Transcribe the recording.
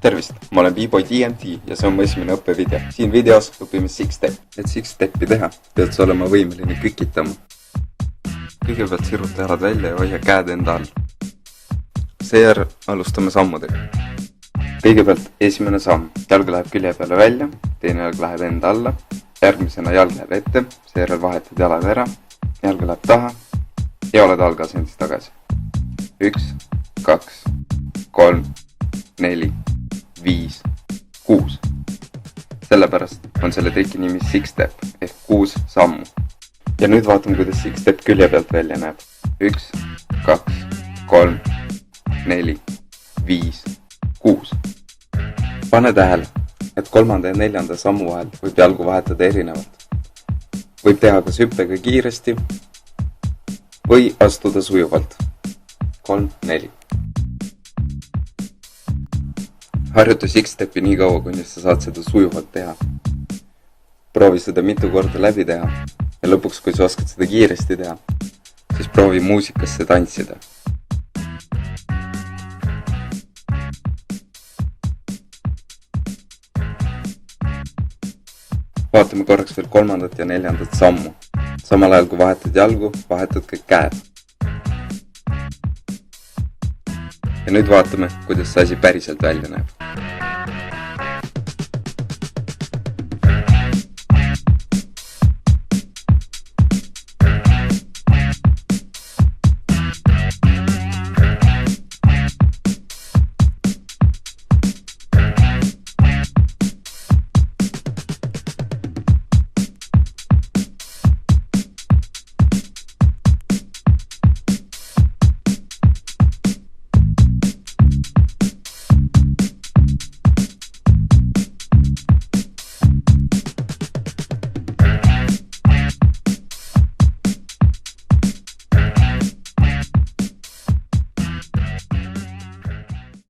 Tervist, ma olen B-Boy DMT ja see on mu esimene õppevideo. Siin videos õpime six-step. Et six-stepi teha, pead sa olema võimeline kükitama. Kõigepealt siruta jalad välja ja hoia käed enda all. Seejärel alustame sammudega. Kõigepealt esimene samm. Jalg läheb külje peale välja, teine jalg läheb enda alla, järgmisena jalg läheb ette, seejärel vahetad jalad ära, jalg läheb taha ja oled algasendis tagasi. 1, 2, 3, 4, 5, 6. Sellepärast on selle triki nimi six-step ehk 6 sammu. Ja nüüd vaatame, kuidas six-step külje pealt välja näeb. 1, 2, 3, 4, 5, 6. Pane tähele, et 3. ja 4. sammu vahel võib jalgu vahetada erinevalt. Võib teha kas hüppega kiiresti või astuda sujuvalt. 3, 4. Harjuta six-stepi nii kaua, kuni sa saad seda sujuvalt teha. Proovi seda mitu korda läbi teha ja lõpuks, kui sa oskad seda kiiresti teha, siis proovi muusikasse tantsida. Vaatame korraks veel 3. ja 4. sammu. Samal ajal kui vahetad jalgu, vahetad ka käed. Ja nüüd vaatame, kuidas see asi päriselt välja näeb.